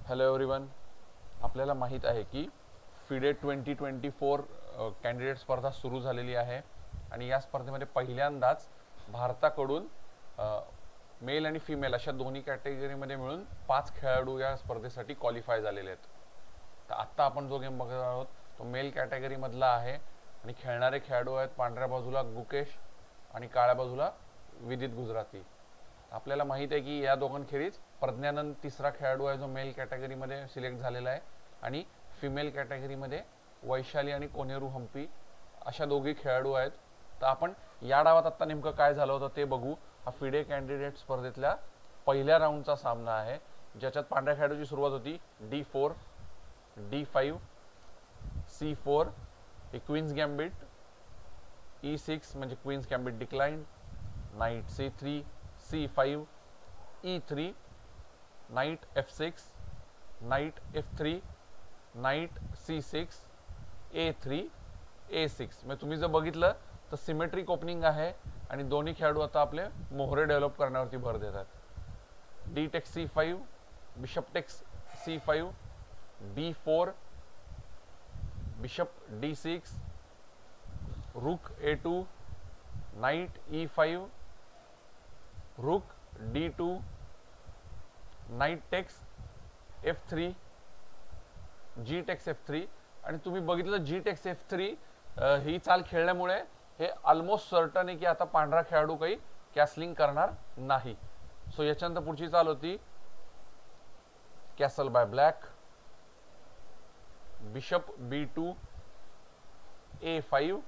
Hello everyone, आपल्याला माहीत आहे की फिडे 2024 कॅन्डिडेट स्पर्धा सुरू झालेली आहे आणि या स्पर्धेमध्ये पहिल्यांदाच भारताकडून मेल आणि फिमेल अशा दोन्ही कॅटेगरीमध्ये मिळून 5 खेळाडू या स्पर्धेसाठी क्वालिफाय झालेले आहेत। तर आत्ता आपण जो गेम बघत आहोत तो मेल कॅटेगरीमधला आहे आणि खेळणारे खेळाडू आहेत पांढऱ्या बाजूला गुकेश आणि काळ्या बाजूला विदित गुजराती। आपल्याला माहित आहे की या दोघांखेरीज प्रज्ञानंद तिसरा खेळाडू आहे जो मेल कॅटेगरीमध्ये सिलेक्ट झालेला आहे आणि फिमेल कॅटेगरीमध्ये वैशाली आणि कोनेरू हम्पी अशा दोघी खेळाडू आहेत। तर आपण या डावात आता नेमकं काय झालं होतं ते बघू। हा फिडे कॅन्डिडेट स्पर्धेतल्या पहिल्या राऊंडचा सामना आहे ज्याच्यात पांढऱ्या खेळाडूची सुरुवात होती D4 D5 C4 हे क्वीन्स गॅम्बिट, E6 म्हणजे queen's gambit decline, knight C3 C5 E3 knight F6 knight F3 knight C6 A3 A6। म्हणजे तुम्ही जर बघितलं तर सिमेट्रिक ओपनिंग आहे आणि दोन्ही खेळाडू आता आपले मोहरे डेव्हलप करण्यावरती भर देतात। D takes C5 bishop takes C5 B4 bishop D6 rook A2 Knight E5 रुक D2 knight takes F3 G text F3। आणि तुम्ही बघितलं G टेक्स F3 ही चाल खेळल्यामुळे हे ऑलमोस्ट सर्टन आहे की आता पांढरा खेळाडू काही कॅसलिंग करणार नाही। सो याच्यानंतर पुढची चाल होती castle by black, bishop B2 A5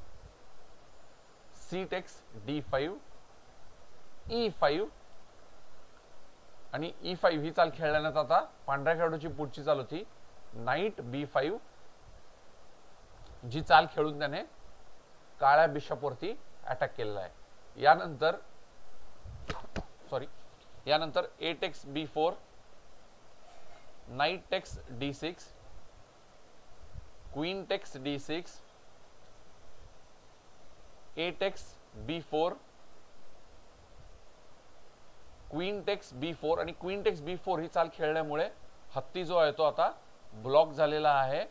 C takes D5 E5 आणि E5 ही चाल खेळल्यानंतर आता पांढऱ्या खेळाडूची पुढची चाल होती नाइट B5 जी चाल खेळून त्याने काळ्या बिशपवरती अटॅक केलेला आहे। यानंतर A takes B4 knight takes D6 queen takes D6 A takes B4 queen takes B4 आणि क्वीन टेक्स B4 ही चाल खेळल्यामुळे हत्ती जो आहे तो आता ब्लॉक झालेला आहे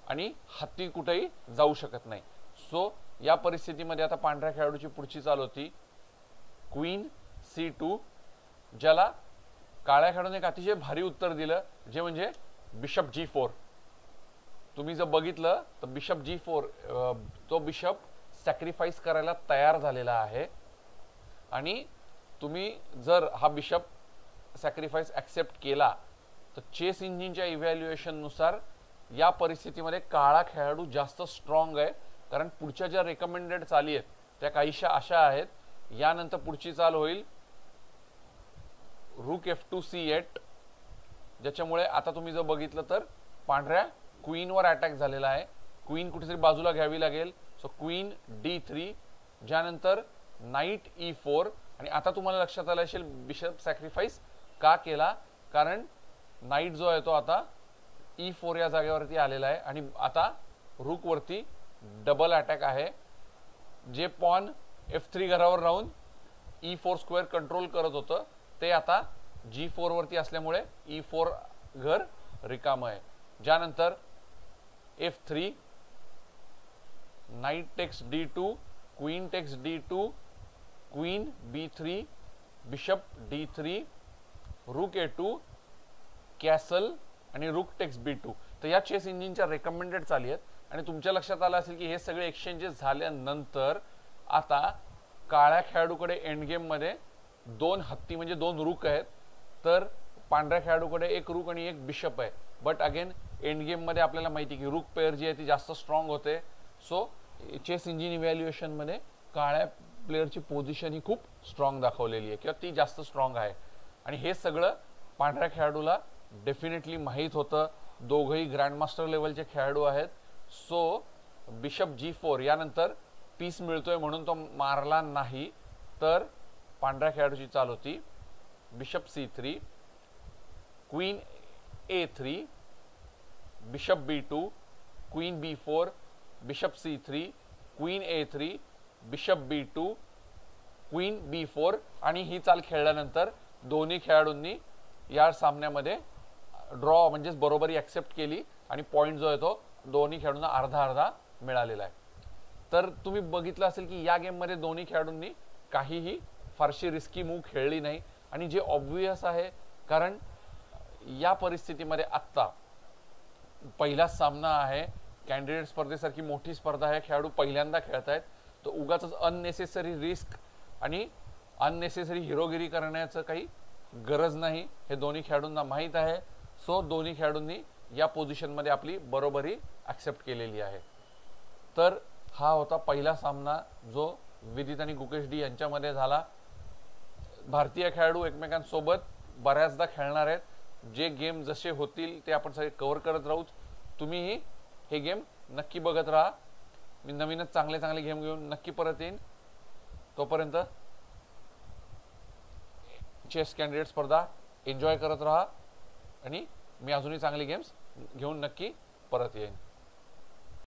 आणि हत्ती कुठेही जाऊ शकत नाही। सो या परिस्थितीमध्ये आता पांढऱ्या खेळाडूची पुढची चाल होती क्वीन C2 ज्याला काळ्या खेळाडूने एक अतिशय भारी उत्तर दिलं जे म्हणजे बिशप G4। तुम्ही जर बघितलं तर बिशप G4 तो बिशप सॅक्रिफाइस करायला तयार झालेला आहे आणि तुम्ही जर हा बिशप सॅक्रिफाइस ऍक्सेप्ट केला तर चेस इंजिनच्या इव्हॅल्युएशन नुसार या परिस्थितीमध्ये काळा खेळाडू जास्त स्ट्रॉंग आहे कारण पुढच्या ज्या रेकमेंडेड चाली आहेत त्या काहीशा अशा आहेत। यानंतर पुढची चाल होईल रुक F2 C8 ज्याच्यामुळे आता तुम्ही जर बघितलं तर पांढऱ्या क्वीनवर अटॅक झालेला आहे, क्वीन कुठेतरी बाजूला घ्यावी लागेल। सो क्वीन D3 ज्यानंतर नाइट E4 आणि आता तुम्हाला लक्षात आलं असेल बिशप सॅक्रिफाइस का केला कारण नाइट जो आहे तो आता E4 या जागेवरती आलेला आहे आणि आता रुक वरती डबल अटॅक आहे। जे पॉन F3 घरावर राहून E4 स्क्वेअर कंट्रोल करत होतं ते आता G4 वरती असल्यामुळे E4 घर रिकाम आहे। ज्यानंतर F3 knight takes D2 queen takes D2 queen B3 bishop D3 rook A2 castle आणि रुक टेक्स B2। तर या चेस इंजिनच्या रेकमेंडेड चाली आहेत आणि तुमच्या लक्षात आलं असेल की हे सगळे एक्सचेंजेस झाल्यानंतर आता काळ्या खेळाडूकडे एंड गेम मध्ये दोन हत्ती म्हणजे दोन रुक आहेत तर पांढऱ्या खेळाडूकडे एक रुक आणि एक बिशप आहे। बट अगेन एंड गेम मध्ये आपल्याला माहिती की रुक पेअर जी आहे ती जास्त स्ट्रॉंग होते। सो चेस इंजिन इव्हॅल्युएशन मध्ये काळ्या प्लेयरची पोझिशन ही खूप स्ट्रॉंग दाखवलेली आहे किंवा ती जास्त स्ट्रॉंग आहे आणि हे सगळं पांढऱ्या खेळाडूला डेफिनेटली माहीत होतं। दोघंही ग्रँडमास्टर लेवलचे खेळाडू आहेत। सो बिशप G4 यानंतर पीस मिळतोय म्हणून तो मारला नाही तर पांढऱ्या खेळाडूची चाल होती bishop C3 queen A3 bishop B2 queen B4 bishop C3 queen A3 bishop B2 queen B4 आणि ही चाल खेळल्यानंतर दोन्ही खेळाडूंनी या सामन्यामध्ये ड्रॉ म्हणजेच बरोबरी ॲक्सेप्ट केली आणि पॉईंट जो आहे तो दोन्ही खेळाडूंना अर्धा अर्धा मिळालेला आहे. तर तुम्ही बघितलं असेल की या गेममध्ये दोन्ही खेळाडूंनी काहीही फारशी रिस्की मूव खेळली नाही आणि जे ऑब्व्हियस आहे, कारण या परिस्थितीमध्ये आत्ता पहिलाच सामना आहे, कॅन्डिडेट स्पर्धेसारखी मोठी स्पर्धा आहे, खेळाडू पहिल्यांदा खेळत आहेत, तर उगाच अननेसेसरी रिस्क आणि अननेसेसरी हिरोगिरी करण्याचं काही गरज नाही, हे दोन्ही खेळाडूंना माहीत आहे. सो दोन्ही खेळाडूंनी या पोझिशनमध्ये आपली बरोबरी ॲक्सेप्ट केलेली आहे. तर हा होता पहिला सामना जो विदित आणि गुकेश डी यांच्यामध्ये झाला. भारतीय खेळाडू एकमेकांसोबत बऱ्याचदा खेळणार आहेत. जे गेम जसे होतील ते आपण सगळे कव्हर करत राहू. तुम्हीही हे गेम नक्की बघत राहा. मी नवीनच चांगले चांगले गेम घेऊन नक्की परत येईन. तोपर्यंत चेस कॅन्डिडेट स्पर्धा एन्जॉय करत राहा आणि मी अजूनही चांगले गेम्स घेऊन नक्की परत येईन.